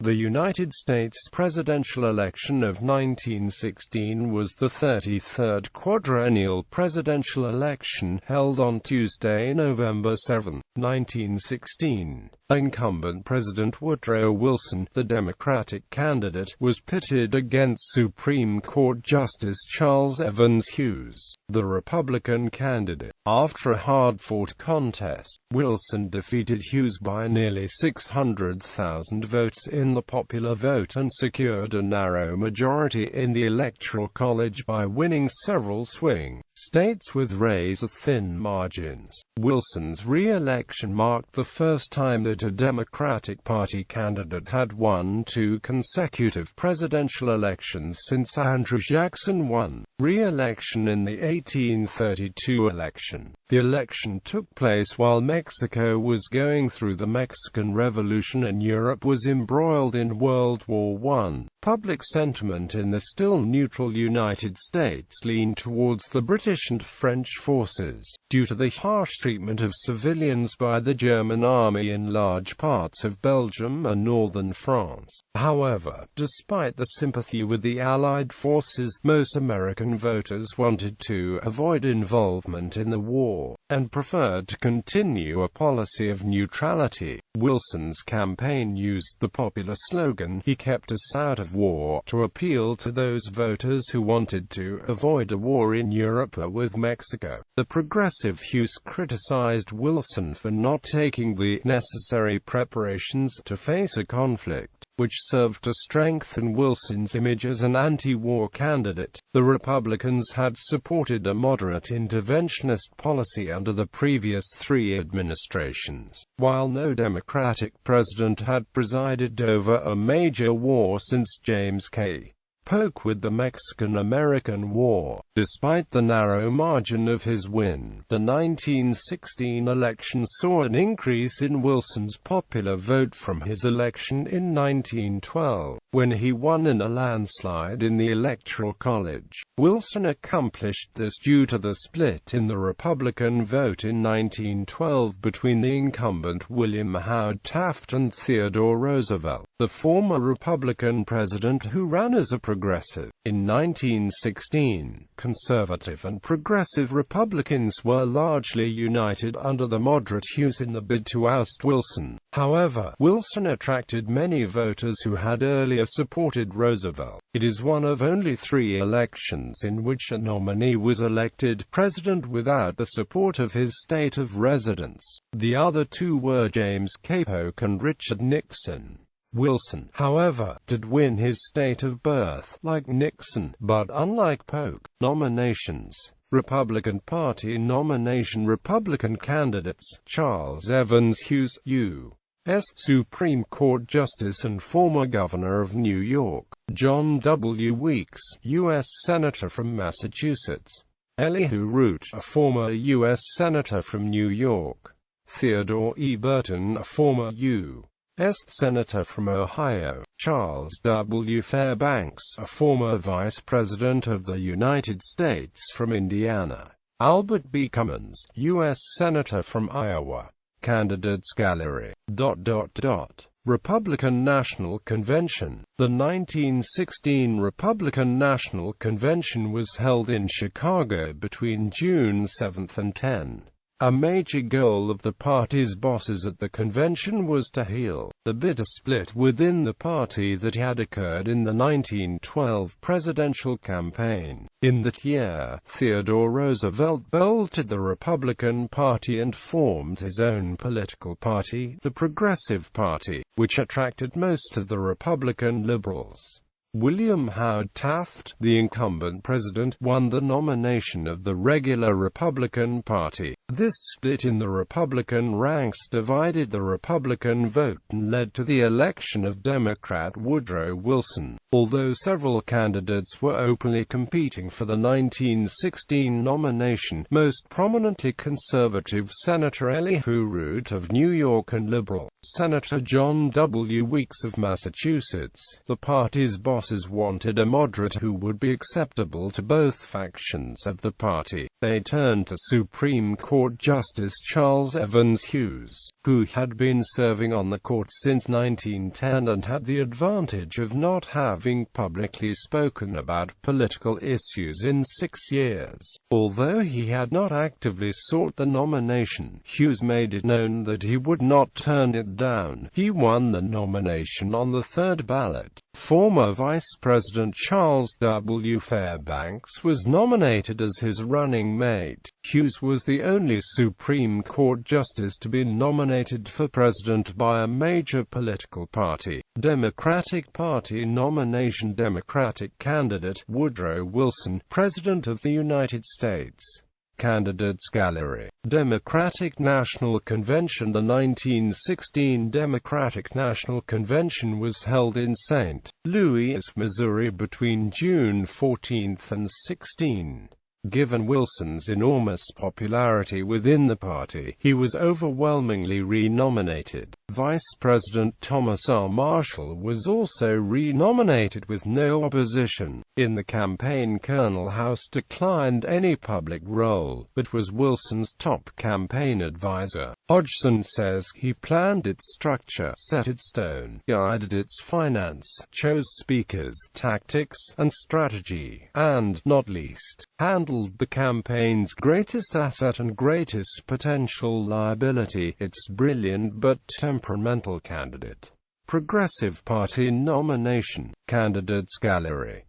The United States presidential election of 1916 was the 33rd quadrennial presidential election held on Tuesday, November 7, 1916. Incumbent President Woodrow Wilson, the Democratic candidate, was pitted against Supreme Court Justice Charles Evans Hughes, the Republican candidate. After a hard-fought contest, Wilson defeated Hughes by nearly 600,000 votes in the popular vote and secured a narrow majority in the Electoral College by winning several swing states with razor-thin margins. Wilson's re-election marked the first time that a Democratic Party candidate had won two consecutive presidential elections since Andrew Jackson won re-election in the 1832 election. The election took place while Mexico was going through the Mexican Revolution and Europe was embroiled in World War I. Public sentiment in the still neutral United States leaned towards the British and French forces, due to the harsh treatment of civilians by the German army in large parts of Belgium and northern France. However, despite the sympathy with the Allied forces, most American voters wanted to avoid involvement in the war, and preferred to continue a policy of neutrality. Wilson's campaign used the popular slogan, "He kept us out of war," to appeal to those voters who wanted to avoid a war in Europe or with Mexico. The progressive Hughes criticized Wilson for not taking the necessary preparations to face a conflict, which served to strengthen Wilson's image as an anti-war candidate. The Republicans had supported a moderate interventionist policy under the previous three administrations, while no Democratic president had presided over a major war since James K. Polk with the Mexican-American War. Despite the narrow margin of his win, the 1916 election saw an increase in Wilson's popular vote from his election in 1912, when he won in a landslide in the Electoral College. Wilson accomplished this due to the split in the Republican vote in 1912 between the incumbent William Howard Taft and Theodore Roosevelt, the former Republican president who ran as a progressive. In 1916, conservative and progressive Republicans were largely united under the moderate Hughes in the bid to oust Wilson. However, Wilson attracted many voters who had earlier supported Roosevelt. It is one of only 3 elections in which a nominee was elected president without the support of his state of residence. The other 2 were James K. Polk and Richard Nixon. Wilson, however, did win his state of birth, like Nixon, but unlike Polk. Nominations. Republican Party nomination. Republican candidates: Charles Evans Hughes, U.S. Supreme Court Justice and former Governor of New York; John W. Weeks, U.S. Senator from Massachusetts; Elihu Root, a former U.S. Senator from New York; Theodore E. Burton, a former U.S. Senator from Ohio; Charles W. Fairbanks, a former Vice President of the United States from Indiana; Albert B. Cummins, U.S. Senator from Iowa. Candidates Gallery. Republican National Convention. The 1916 Republican National Convention was held in Chicago between June 7 and 10. A major goal of the party's bosses at the convention was to heal the bitter split within the party that had occurred in the 1912 presidential campaign. In that year, Theodore Roosevelt bolted the Republican Party and formed his own political party, the Progressive Party, which attracted most of the Republican liberals. William Howard Taft, the incumbent president, won the nomination of the regular Republican Party. This split in the Republican ranks divided the Republican vote and led to the election of Democrat Woodrow Wilson. Although several candidates were openly competing for the 1916 nomination, most prominently conservative Senator Elihu Root of New York and liberal Senator John W. Weeks of Massachusetts, the party's boss bosses wanted a moderate who would be acceptable to both factions of the party. They turned to Supreme Court Justice Charles Evans Hughes, who had been serving on the court since 1910 and had the advantage of not having publicly spoken about political issues in 6 years. Although he had not actively sought the nomination, Hughes made it known that he would not turn it down. He won the nomination on the third ballot. Former Vice President Charles W. Fairbanks was nominated as his running mate. Hughes was the only Supreme Court justice to be nominated for president by a major political party. Democratic Party nomination. Democratic candidate Woodrow Wilson, President of the United States. Candidates Gallery. Democratic National Convention. The 1916 Democratic National Convention was held in St. Louis, Missouri between June 14 and 16. Given Wilson's enormous popularity within the party, he was overwhelmingly re-nominated. Vice President Thomas R. Marshall was also re-nominated with no opposition. In the campaign, Colonel House declined any public role, but was Wilson's top campaign advisor. Hodgson says he planned its structure, set its tone, guided its finance, chose speakers, tactics, and strategy, and, not least, handled the campaign's greatest asset and greatest potential liability, its brilliant but temperamental candidate. Progressive Party nomination. Candidates Gallery.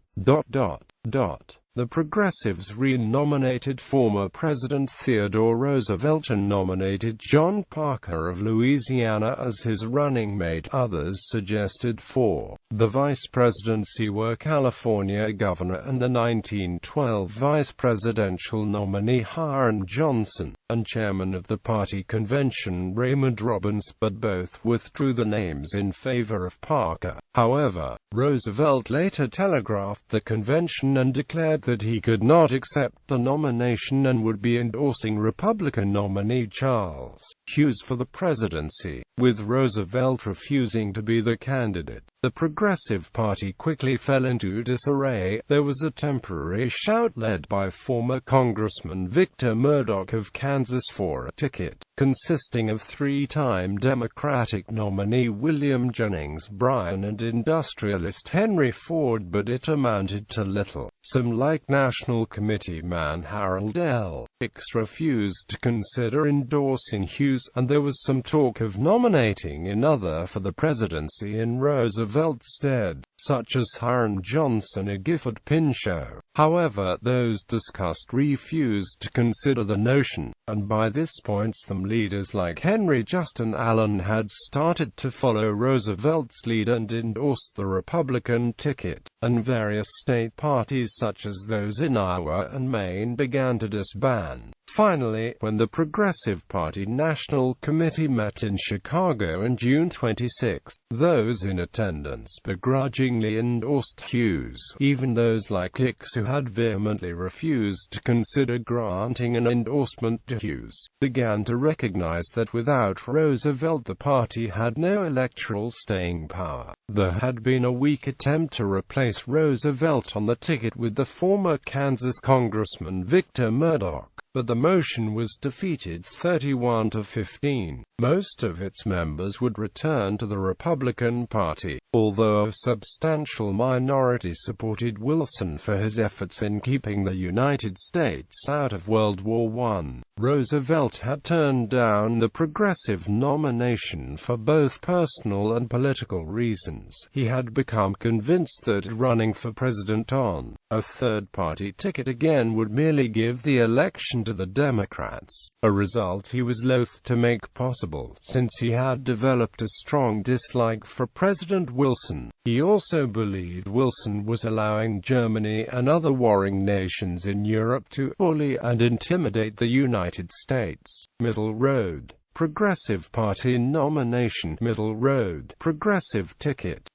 The Progressives re-nominated former President Theodore Roosevelt and nominated John Parker of Louisiana as his running mate. Others suggested for the vice presidency were California Governor and the 1912 vice presidential nominee Hiram Johnson, and chairman of the party convention Raymond Robbins, but both withdrew the names in favor of Parker. However, Roosevelt later telegraphed the convention and declared that he could not accept the nomination and would be endorsing Republican nominee Charles Hughes for the presidency, with Roosevelt refusing to be the candidate. The Progressive Party quickly fell into disarray. There was a temporary shout led by former Congressman Victor Murdoch of Kansas for a ticket, consisting of three-time Democratic nominee William Jennings Bryan and industrialist Henry Ford, but it amounted to little. Some, like National Committee man Harold L. Hicks, refused to consider endorsing Hughes, and there was some talk of nominating another for the presidency in Roosevelt's stead, such as Hiram Johnson or Gifford Pinchot. However, those discussed refused to consider the notion, and by this point some leaders like Henry Justin Allen had started to follow Roosevelt's lead and endorsed the Republican ticket, and various state parties such as those in Iowa and Maine began to disband. Finally, when the Progressive Party National Committee met in Chicago on June 26, those in attendance begrudgingly endorsed Hughes. Even those like Hicks, who had vehemently refused to consider granting an endorsement to Hughes, began to recognize that without Roosevelt the party had no electoral staying power. There had been a weak attempt to replace Roosevelt on the ticket with the former Kansas Congressman Victor Murdoch, but the motion was defeated 31-15. Most of its members would return to the Republican Party, although a substantial minority supported Wilson for his efforts in keeping the United States out of World War I. Roosevelt had turned down the Progressive nomination for both personal and political reasons. He had become convinced that running for president on a third-party ticket again would merely give the election to the Democrats, a result he was loath to make possible, since he had developed a strong dislike for President Wilson. He also believed Wilson was allowing Germany and other warring nations in Europe to bully and intimidate the United States. Middle road. Progressive Party nomination. Middle road. Progressive ticket.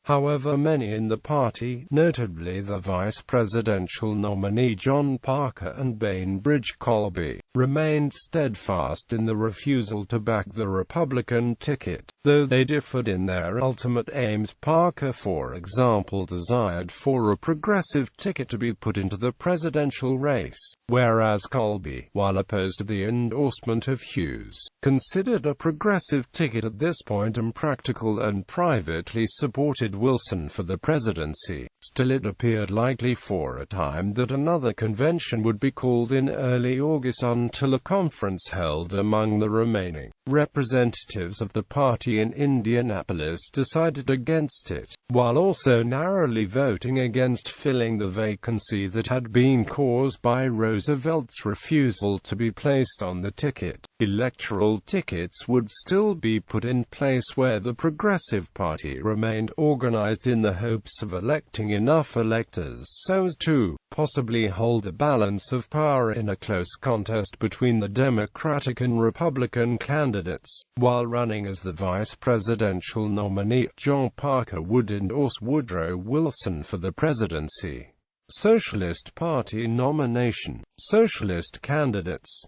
However, many in the party, notably the vice presidential nominee John Parker and Bainbridge Colby, remained steadfast in the refusal to back the Republican ticket. though they differed in their ultimate aims. Parker, for example, desired for a progressive ticket to be put into the presidential race, whereas Colby, while opposed to the endorsement of Hughes, considered a progressive ticket at this point impractical and privately supported Wilson for the presidency. Still, it appeared likely for a time that another convention would be called in early August until a conference held among the remaining representatives of the party in Indianapolis decided against it, while also narrowly voting against filling the vacancy that had been caused by Roosevelt's refusal to be placed on the ticket. Electoral tickets would still be put in place where the Progressive Party remained organized in the hopes of electing enough electors so as to possibly hold a balance of power in a close contest between the Democratic and Republican candidates. While running as the vice presidential nominee, John Parker would endorse Woodrow Wilson for the presidency. Socialist Party nomination. Socialist candidates.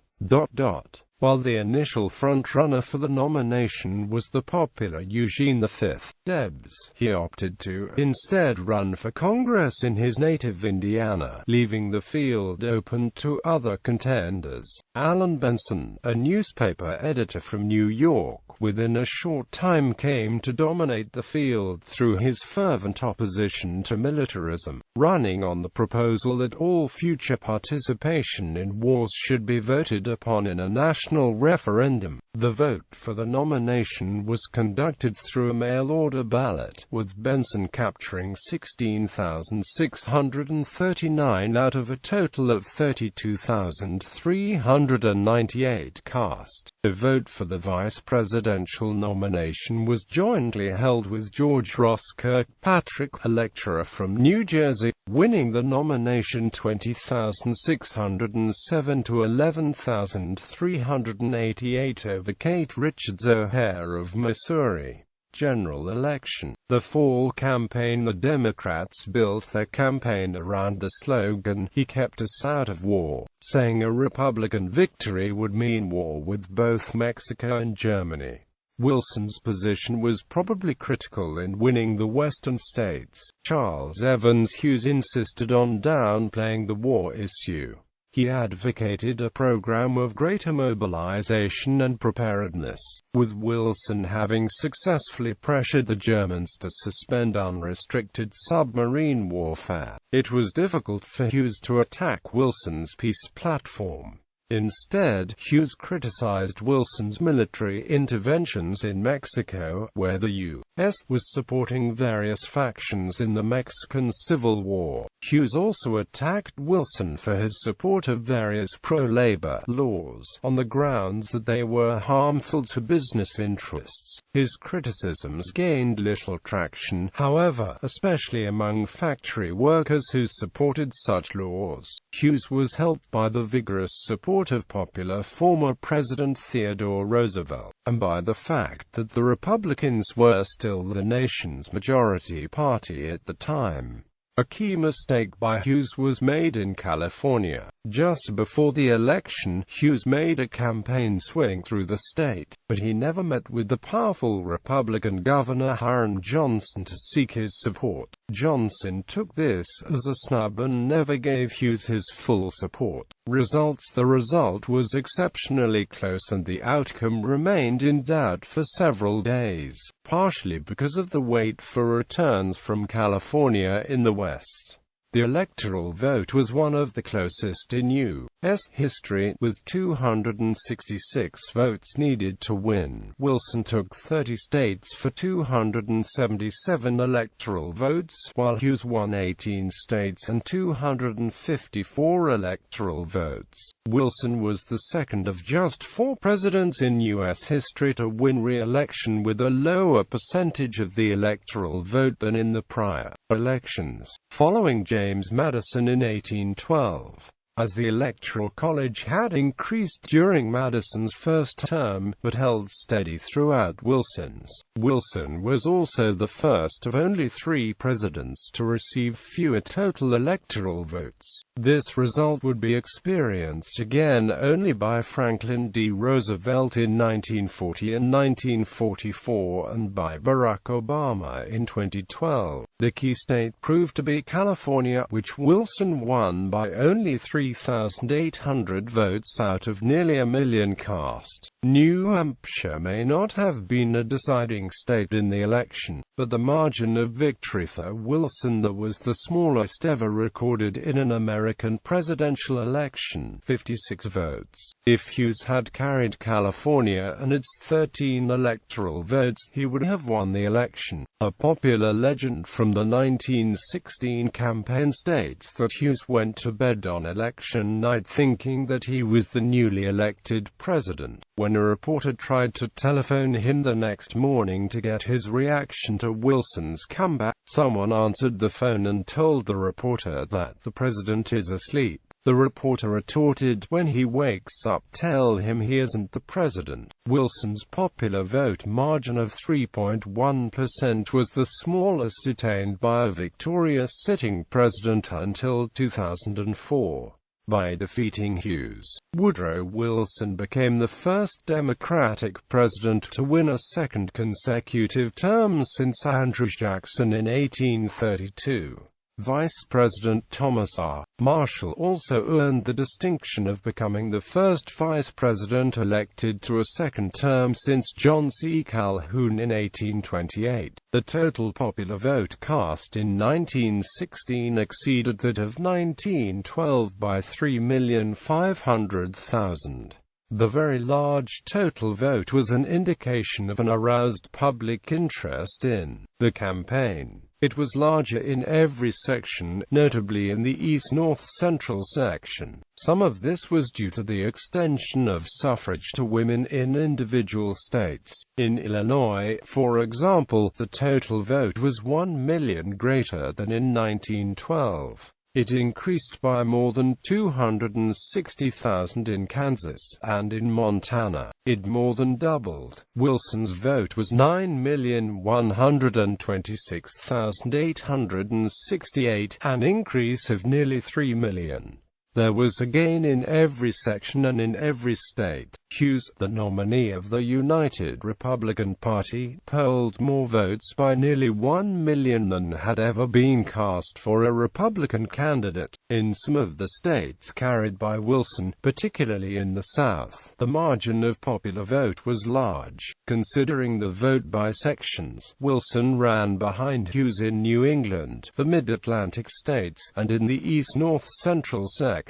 While the initial frontrunner for the nomination was the popular Eugene V. Debs, he opted to instead run for Congress in his native Indiana, leaving the field open to other contenders. Allen Benson, a newspaper editor from New York, within a short time came to dominate the field through his fervent opposition to militarism, running on the proposal that all future participation in wars should be voted upon in a national referendum. The vote for the nomination was conducted through a mail-order ballot, with Benson capturing 16,639 out of a total of 32,398 cast. The vote for the vice presidential nomination was jointly held with George Ross Kirkpatrick, a lecturer from New Jersey, winning the nomination 20,607 to 11,388 over Kate Richards O'Hare of Missouri. General election. The fall campaign. The Democrats built their campaign around the slogan, "He kept us out of war," saying a Republican victory would mean war with both Mexico and Germany. Wilson's position was probably critical in winning the western states. Charles Evans Hughes insisted on downplaying the war issue. He advocated a program of greater mobilization and preparedness, with Wilson having successfully pressured the Germans to suspend unrestricted submarine warfare. It was difficult for Hughes to attack Wilson's peace platform. Instead, Hughes criticized Wilson's military interventions in Mexico, where the U.S. was supporting various factions in the Mexican Civil War. Hughes also attacked Wilson for his support of various pro-labor laws, on the grounds that they were harmful to business interests. His criticisms gained little traction, however, especially among factory workers who supported such laws. Hughes was helped by the vigorous support of popular former President Theodore Roosevelt, and by the fact that the Republicans were still the nation's majority party at the time. A key mistake by Hughes was made in California. Just before the election, Hughes made a campaign swing through the state, but he never met with the powerful Republican Governor Hiram Johnson to seek his support. Johnson took this as a snub and never gave Hughes his full support. The result was exceptionally close and the outcome remained in doubt for several days, partially because of the wait for returns from California in the West. The electoral vote was one of the closest in U.S. history, with 266 votes needed to win. Wilson took 30 states for 277 electoral votes, while Hughes won 18 states and 254 electoral votes. Wilson was the second of just 4 presidents in U.S. history to win re-election with a lower percentage of the electoral vote than in the prior elections. Following James Madison in 1812, as the Electoral College had increased during Madison's first term, but held steady throughout Wilson's. Wilson was also the first of only 3 presidents to receive fewer total electoral votes. This result would be experienced again only by Franklin D. Roosevelt in 1940 and 1944, and by Barack Obama in 2012. The key state proved to be California, which Wilson won by only 3,800 votes out of nearly a million cast. New Hampshire may not have been a deciding state in the election, but the margin of victory for Wilson was the smallest ever recorded in an American presidential election, 56 votes. If Hughes had carried California and its 13 electoral votes, he would have won the election. A popular legend from the 1916 campaign states that Hughes went to bed on election night thinking that he was the newly elected president. When a reporter tried to telephone him the next morning to get his reaction to Wilson's comeback, someone answered the phone and told the reporter that the president is asleep. The reporter retorted, "When he wakes up, tell him he isn't the president." Wilson's popular vote margin of 3.1% was the smallest attained by a victorious sitting president until 2004. By defeating Hughes, Woodrow Wilson became the first Democratic president to win a second consecutive term since Andrew Jackson in 1832. Vice President Thomas R. Marshall also earned the distinction of becoming the first vice president elected to a second term since John C. Calhoun in 1828. The total popular vote cast in 1916 exceeded that of 1912 by 3,500,000. The very large total vote was an indication of an aroused public interest in the campaign. It was larger in every section, notably in the East-North Central section. Some of this was due to the extension of suffrage to women in individual states. In Illinois, for example, the total vote was 1 million greater than in 1912. It increased by more than 260,000 in Kansas, and in Montana, it more than doubled. Wilson's vote was 9,126,868, an increase of nearly 3 million. There was a gain in every section and in every state. Hughes, the nominee of the United Republican Party, polled more votes by nearly 1 million than had ever been cast for a Republican candidate. In some of the states carried by Wilson, particularly in the South, the margin of popular vote was large. Considering the vote by sections, Wilson ran behind Hughes in New England, the Mid-Atlantic states, and in the East-North Central section.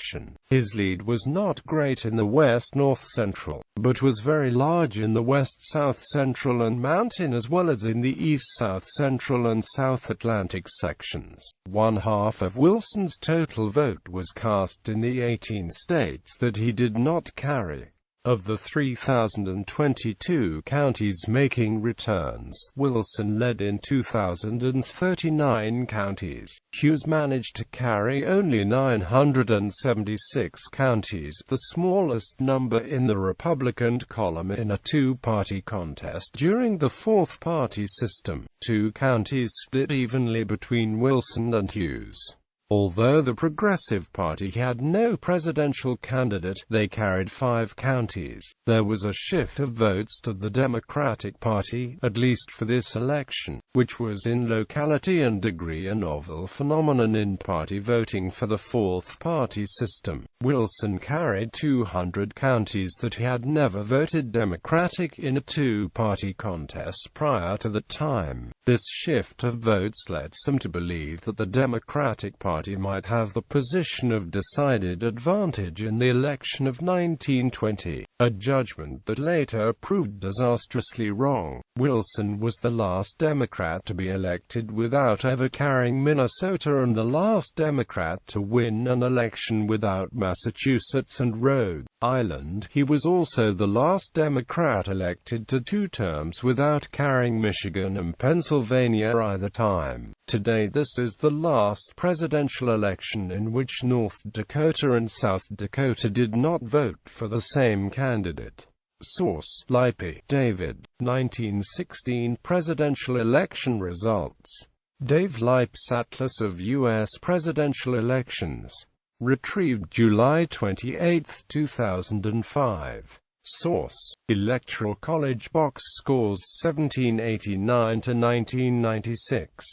His lead was not great in the West-North Central, but was very large in the West-South Central and Mountain as well as in the East-South Central and South Atlantic sections. One half of Wilson's total vote was cast in the 18 states that he did not carry. Of the 3,022 counties making returns, Wilson led in 2,039 counties. Hughes managed to carry only 976 counties, the smallest number in the Republican column in a two-party contest during the fourth-party system. 2 counties split evenly between Wilson and Hughes. Although the Progressive Party had no presidential candidate, they carried 5 counties. There was a shift of votes to the Democratic Party, at least for this election, which was in locality and degree a novel phenomenon in party voting for the fourth-party system. Wilson carried 200 counties that had never voted Democratic in a two-party contest prior to the time. This shift of votes led some to believe that the Democratic Party might have the position of decided advantage in the election of 1920, a judgment that later proved disastrously wrong. Wilson was the last Democrat Democrat to be elected without ever carrying Minnesota and the last Democrat to win an election without Massachusetts and Rhode Island. He was also the last Democrat elected to 2 terms without carrying Michigan and Pennsylvania either time. Today this is the last presidential election in which North Dakota and South Dakota did not vote for the same candidate. Source: Lippi, David. 1916 presidential election results. Dave Lipps Atlas of U.S. presidential elections. Retrieved July 28, 2005. Source: Electoral College box scores 1789 to 1996.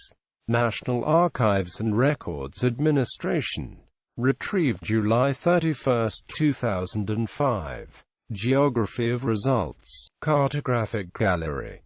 National Archives and Records Administration. Retrieved July 31, 2005. Geography of results. Cartographic gallery.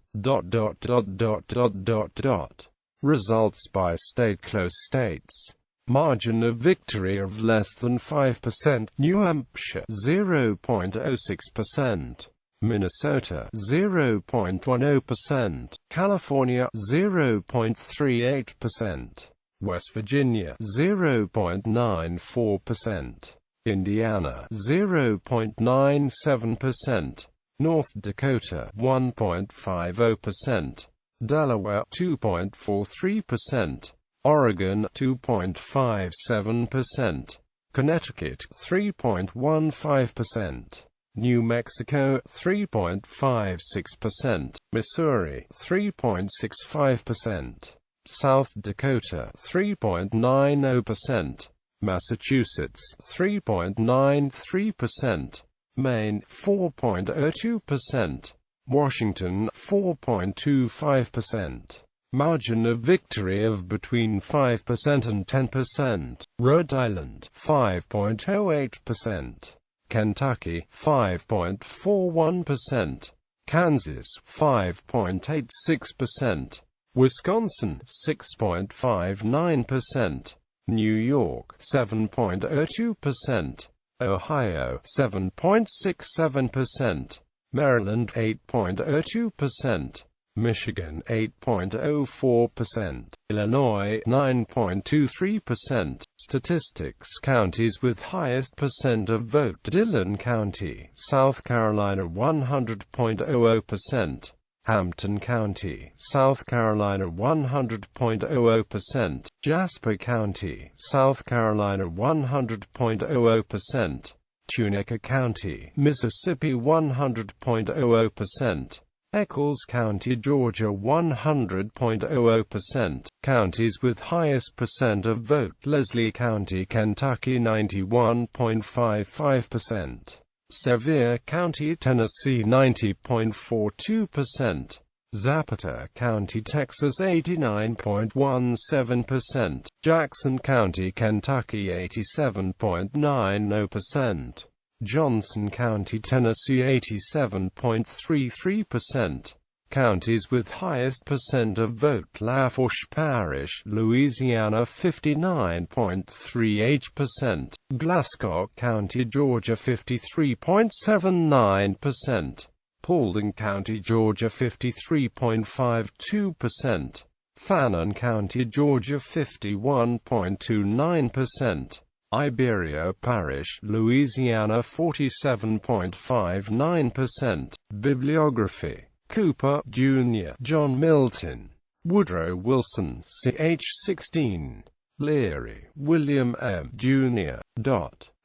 Results by state. Close states. Margin of victory of less than 5%. New Hampshire 0.06%. Minnesota 0.10%. California 0.38%. West Virginia 0.94%. Indiana 0.97%, North Dakota 1.50%, Delaware 2.43%, Oregon 2.57%, Connecticut 3.15%, New Mexico 3.56%, Missouri 3.65%, South Dakota 3.90%, Massachusetts 3.93%, Maine 4.02%, Washington 4.25%. Margin of victory of between 5% and 10%. Rhode Island 5.08%, Kentucky 5.41%, Kansas 5.86%, Wisconsin 6.59%, New York 7.02%, Ohio 7.67%, Maryland 8.02%, Michigan 8.04%, Illinois 9.23%. Statistics. Counties with highest percent of vote: Dillon County, South Carolina 100.00%, Hampton County, South Carolina 100.00%, Jasper County, South Carolina 100.00%, Tunica County, Mississippi 100.00%, Eccles County, Georgia 100.00%. Counties with highest percent of vote: Leslie County, Kentucky 91.55%. Sevier County, Tennessee 90.42%. Zapata County, Texas 89.17%. Jackson County, Kentucky 87.90%. Johnson County, Tennessee 87.33%. Counties with highest percent of vote: Lafourche Parish, Louisiana 59.38%. Glasscock County, Georgia 53.79%. Paulding County, Georgia 53.52%. Fannin County, Georgia 51.29%. Iberia Parish, Louisiana 47.59%. Bibliography. Cooper, Jr., John Milton. Woodrow Wilson, ch. 16. Leary, William M., Jr.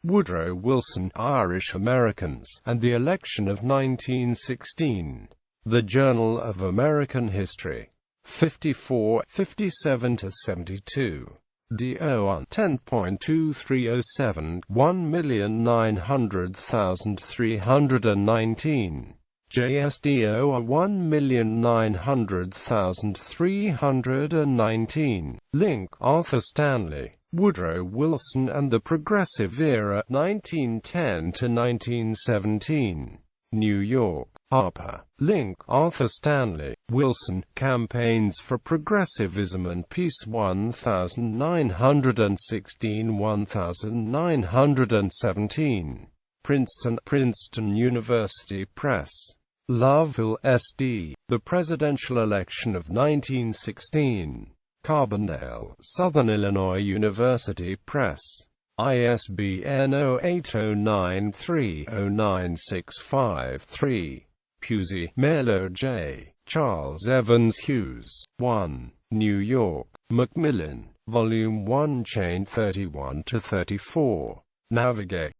Woodrow Wilson, Irish Americans, and the Election of 1916. The Journal of American History. 54, 57-72. DO 10.2307, 1,900,319. JSDO 1,900,319. Link: Arthur Stanley, Woodrow Wilson and the Progressive Era, 1910 to 1917. New York: Harper. Link: Arthur Stanley, Wilson, Campaigns for Progressivism and Peace, 1916-1917. Princeton University Press. Loveville, SD. The Presidential Election of 1916. Carbondale, Southern Illinois University Press. ISBN 0809309653. Pusey, Melo J. Charles Evans Hughes. 1. New York, Macmillan, Volume 1, Chain 31-34. Navigate.